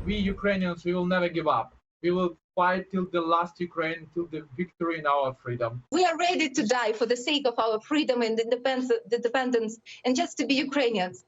we Ukrainians, we will never give up. We will fight till the last Ukraine, till the victory in our freedom. We are ready to die for the sake of our freedom and independence, and just to be Ukrainians.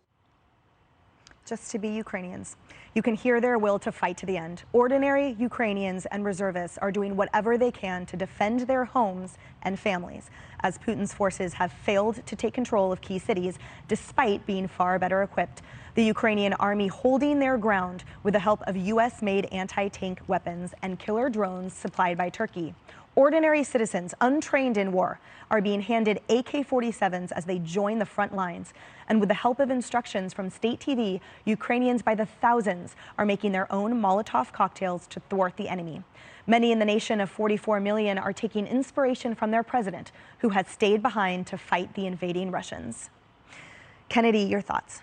Just to be Ukrainians. You can hear their will to fight to the end. Ordinary Ukrainians and reservists are doing whatever they can to defend their homes and families, as Putin's forces have failed to take control of key cities, despite being far better equipped. The Ukrainian army holding their ground with the help of U.S.-made anti-tank weapons and killer drones supplied by Turkey. Ordinary citizens, untrained in war, are being handed AK-47s as they join the front lines. And with the help of instructions from state TV, Ukrainians by the thousands are making their own Molotov cocktails to thwart the enemy. Many in the nation of 44 million are taking inspiration from their president, who has stayed behind to fight the invading Russians. Kennedy, your thoughts?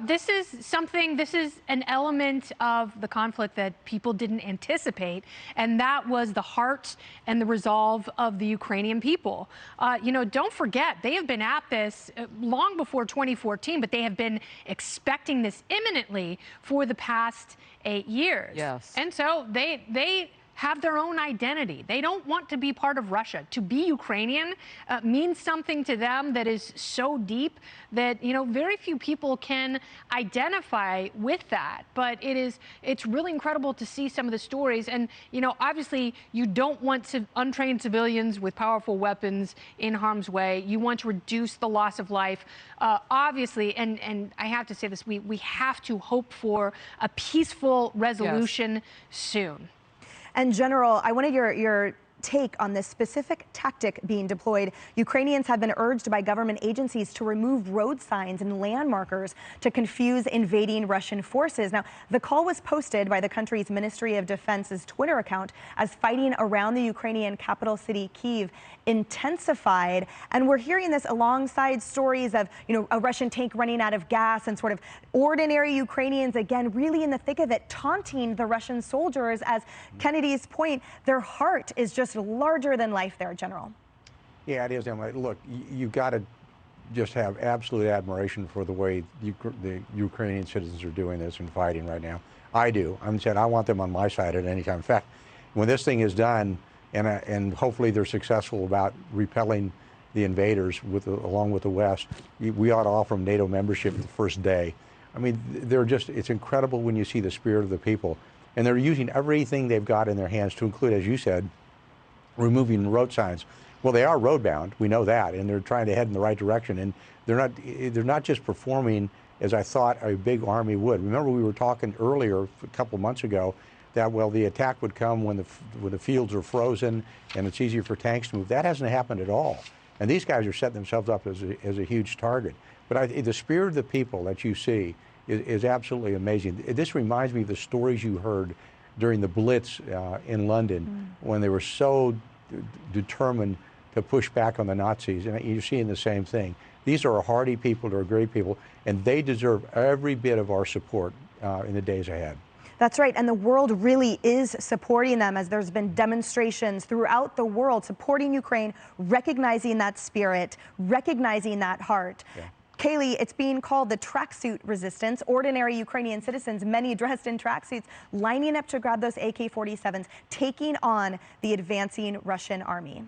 This is an element of the conflict that people didn't anticipate, and that was the heart and the resolve of the Ukrainian people. Don't forget, they have been at this long before 2014, but they have been expecting this imminently for the past 8 years. Yes. And so they have their own identity. They don't want to be part of Russia. To be Ukrainian means something to them that is so deep that, very few people can identify with that. But it's really incredible to see some of the stories. And, obviously you don't want untrained civilians with powerful weapons in harm's way. You want to reduce the loss of life. Obviously, and I have to say this, we have to hope for a peaceful resolution soon. And General, I wanted your take on this specific tactic being deployed. Ukrainians have been urged by government agencies to remove road signs and landmarkers to confuse invading Russian forces. Now, the call was posted by the country's Ministry of Defense's Twitter account as fighting around the Ukrainian capital city, Kyiv, intensified. And we're hearing this alongside stories of, a Russian tank running out of gas and sort of ordinary Ukrainians, again, really in the thick of it, taunting the Russian soldiers. As Kennedy's point, their heart is just larger than life there, General. Yeah, it is, Emily. Look, you got to just have absolute admiration for the way the Ukrainian citizens are doing this and fighting right now. I do. I'm saying I want them on my side at any time. In fact, when this thing is done, and hopefully they're successful about repelling the invaders along with the West, we ought to offer them NATO membership the first day. I mean, it's incredible when you see the spirit of the people. And they're using everything they've got in their hands to include, as you said, removing road signs. Well, they are roadbound, we know that, and they're trying to head in the right direction. And they're not just performing as I thought a big army would. Remember, we were talking earlier, a couple months ago, that, well, the attack would come when the fields are frozen and it's easier for tanks to move. That hasn't happened at all. And these guys are setting themselves up as a huge target. But the spirit of the people that you see is absolutely amazing. This reminds me of the stories you heard during the Blitz in London, when they were so determined to push back on the Nazis. And you're seeing the same thing. These are hardy people, they're great people, and they deserve every bit of our support in the days ahead. That's right, and the world really is supporting them, as there's been demonstrations throughout the world supporting Ukraine, recognizing that spirit, recognizing that heart. Yeah. Kaylee, it's being called the tracksuit resistance. Ordinary Ukrainian citizens, many dressed in tracksuits, lining up to grab those AK-47s, taking on the advancing Russian army.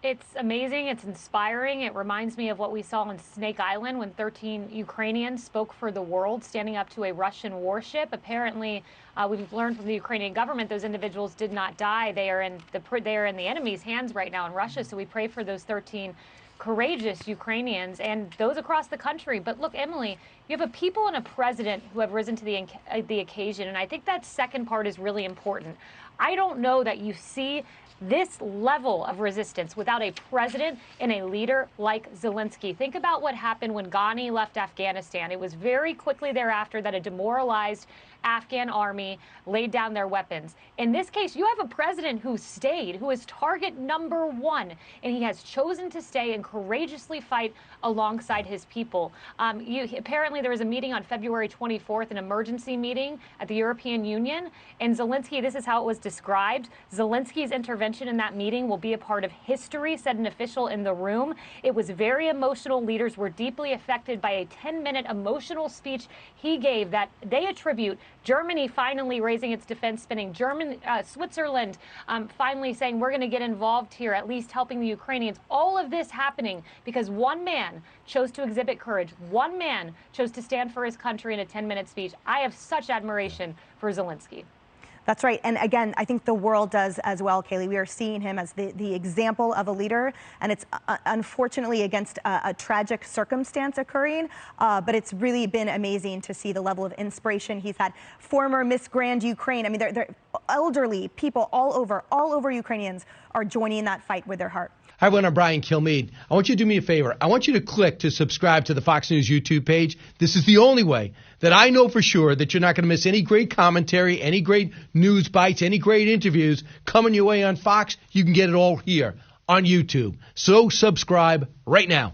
It's amazing. It's inspiring. It reminds me of what we saw on Snake Island when 13 Ukrainians spoke for the world, standing up to a Russian warship. Apparently, we've learned from the Ukrainian government those individuals did not die. They are in the enemy's hands right now in Russia. So we pray for those 13 courageous Ukrainians and those across the country. But look, Emily, you have a people and a president who have risen to the occasion. And I think that second part is really important. I don't know that you see this level of resistance without a president and a leader like Zelenskyy. Think about what happened when Ghani left Afghanistan. It was very quickly thereafter that a demoralized Afghan army laid down their weapons. In this case, you have a president who stayed, who is target number one, and he has chosen to stay and courageously fight alongside his people. Apparently apparently there was a meeting on February 24th, an emergency meeting at the European Union. And Zelenskyy, this is how it was described. Zelensky's intervention in that meeting will be a part of history, said an official in the room. It was very emotional. Leaders were deeply affected by a 10-minute emotional speech he gave that they attribute Germany finally raising its defense spending, Switzerland finally saying we're going to get involved here, at least helping the Ukrainians. All of this happening because one man chose to exhibit courage. One man chose to stand for his country in a 10-minute speech. I have such admiration for Zelenskyy. That's right. And again, I think the world does as well, Kaylee. We are seeing him as the example of a leader. And it's unfortunately against a tragic circumstance occurring. But it's really been amazing to see the level of inspiration he's had. Former Miss Grand Ukraine. I mean, they're elderly people all over Ukrainians are joining that fight with their heart. Hi, everyone. I'm Brian Kilmeade. I want you to do me a favor. I want you to click to subscribe to the Fox News YouTube page. This is the only way that I know for sure that you're not going to miss any great commentary, any great news bites, any great interviews coming your way on Fox. You can get it all here on YouTube. So subscribe right now.